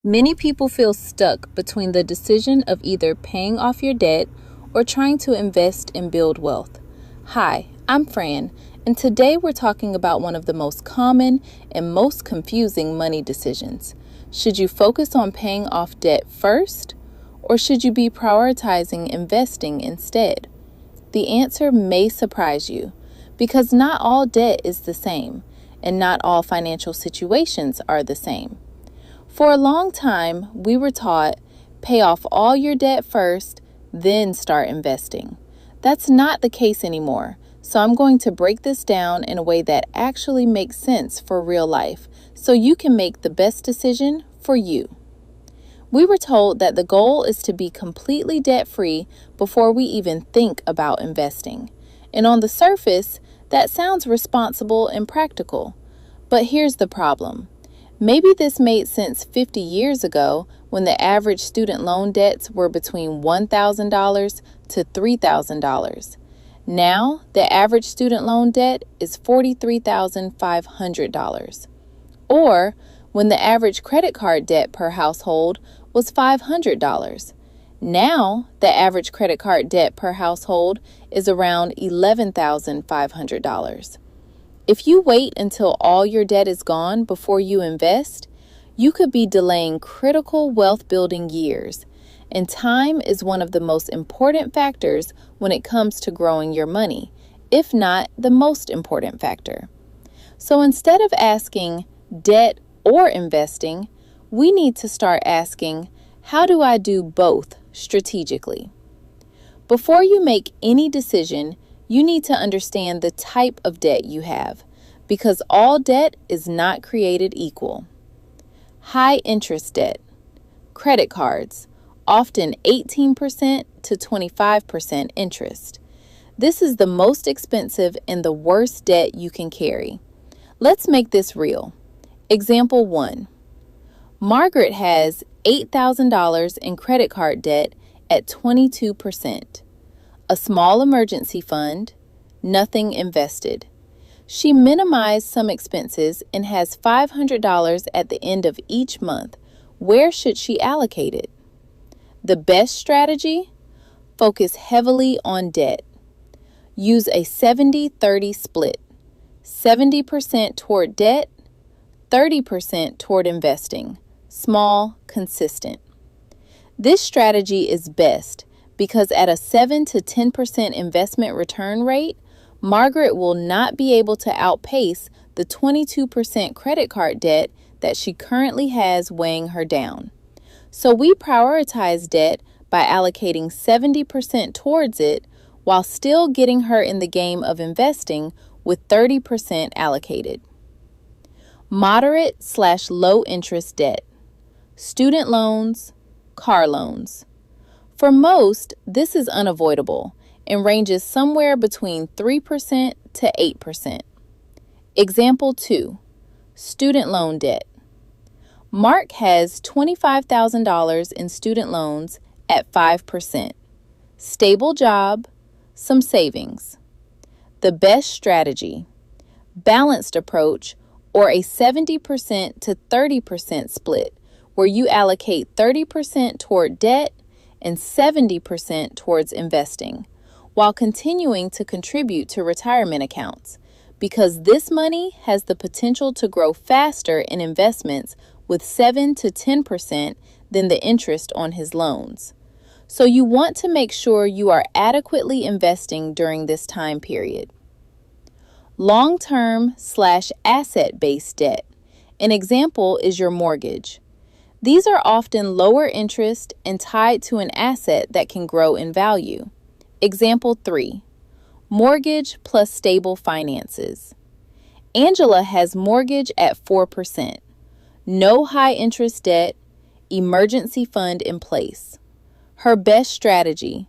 Many people feel stuck between the decision of either paying off your debt or trying to invest and build wealth. Hi, I'm Fran, and today we're talking about one of the most common and most confusing money decisions. Should you focus on paying off debt first, or should you be prioritizing investing instead? The answer may surprise you, because not all debt is the same, and not all financial situations are the same. For a long time, we were taught, pay off all your debt first, then start investing. That's not the case anymore, so I'm going to break this down in a way that actually makes sense for real life, so you can make the best decision for you. We were told that the goal is to be completely debt-free before we even think about investing. And on the surface, that sounds responsible and practical. But here's the problem. Maybe this made sense 50 years ago when the average student loan debts were between $1,000 to $3,000. Now, the average student loan debt is $43,500. Or when the average credit card debt per household was $500. Now, the average credit card debt per household is around $11,500. If you wait until all your debt is gone before you invest, you could be delaying critical wealth building years. And time is one of the most important factors when it comes to growing your money, if not the most important factor. So instead of asking debt or investing, we need to start asking, how do I do both strategically? Before you make any decision, you need to understand the type of debt you have, because all debt is not created equal. High interest debt, credit cards, often 18% to 25% interest. This is the most expensive and the worst debt you can carry. Let's make this real. Example 1. Margaret has $8,000 in credit card debt at 22%. A small emergency fund, nothing invested. She minimized some expenses and has $500 at the end of each month. Where should she allocate it? The best strategy? Focus heavily on debt. Use a 70-30 split. 70% toward debt, 30% toward investing. Small, consistent. This strategy is best because at a 7 to 10% investment return rate, Margaret will not be able to outpace the 22% credit card debt that she currently has weighing her down. So we prioritize debt by allocating 70% towards it while still getting her in the game of investing with 30% allocated. Moderate/low interest debt. Student loans, car loans. For most, this is unavoidable and ranges somewhere between 3% to 8%. Example 2. Student loan debt. Mark has $25,000 in student loans at 5%. Stable job, some savings. The best strategy. Balanced approach or a 70% to 30% split where you allocate 30% toward debt and 70% towards investing, while continuing to contribute to retirement accounts, because this money has the potential to grow faster in investments with 7 to 10% than the interest on his loans. So you want to make sure you are adequately investing during this time period. Long-term/asset-based debt. An example is your mortgage. These are often lower interest and tied to an asset that can grow in value. Example 3. Mortgage plus stable finances. Angela has mortgage at 4%. No high interest debt, emergency fund in place. Her best strategy.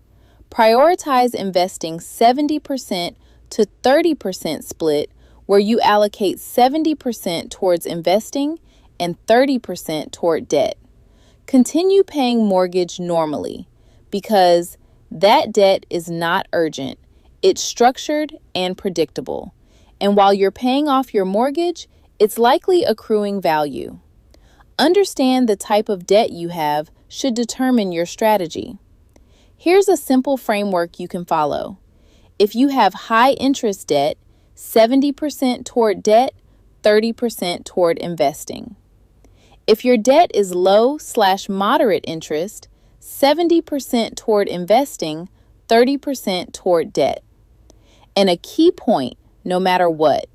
Prioritize investing 70% to 30% split where you allocate 70% towards investing and 30% toward debt. Continue paying mortgage normally because that debt is not urgent. It's structured and predictable. And while you're paying off your mortgage, it's likely accruing value. Understand the type of debt you have should determine your strategy. Here's a simple framework you can follow. If you have high interest debt, 70% toward debt, 30% toward investing. If your debt is low/moderate interest, 70% toward investing, 30% toward debt. And a key point, no matter what,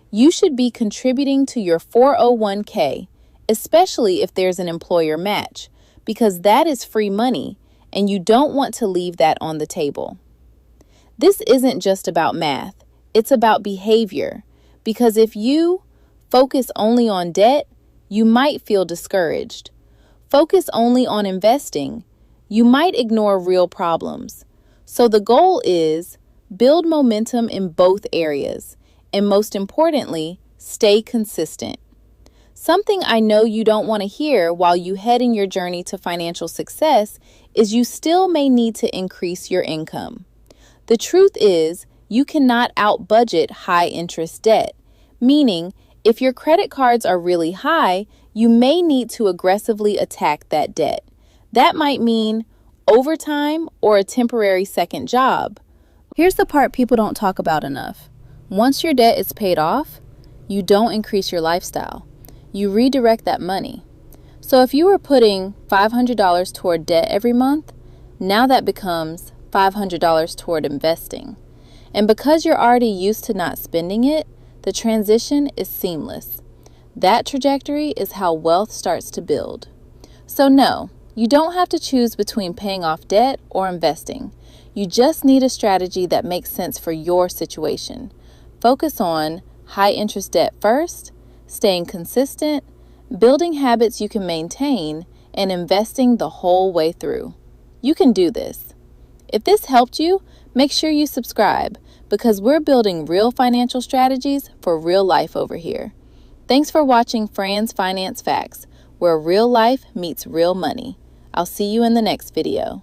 you should be contributing to your 401k, especially if there's an employer match, because that is free money and you don't want to leave that on the table. This isn't just about math, it's about behavior, because if you focus only on debt, you might feel discouraged. Focus only on investing, you might ignore real problems. So the goal is build momentum in both areas, and most importantly, stay consistent. Something I know you don't want to hear while you head in your journey to financial success is you still may need to increase your income. The truth is, you cannot out-budget high-interest debt, meaning if your credit cards are really high, you may need to aggressively attack that debt. That might mean overtime or a temporary second job. Here's the part people don't talk about enough. Once your debt is paid off, you don't increase your lifestyle. You redirect that money. So if you were putting $500 toward debt every month, now that becomes $500 toward investing. And because you're already used to not spending it, the transition is seamless. That trajectory is how wealth starts to build. So no, you don't have to choose between paying off debt or investing. You just need a strategy that makes sense for your situation. Focus on high interest debt first, staying consistent, building habits you can maintain, and investing the whole way through. You can do this. If this helped you, make sure you subscribe because we're building real financial strategies for real life over here. Thanks for watching Fran's Finance Facts, where real life meets real money. I'll see you in the next video.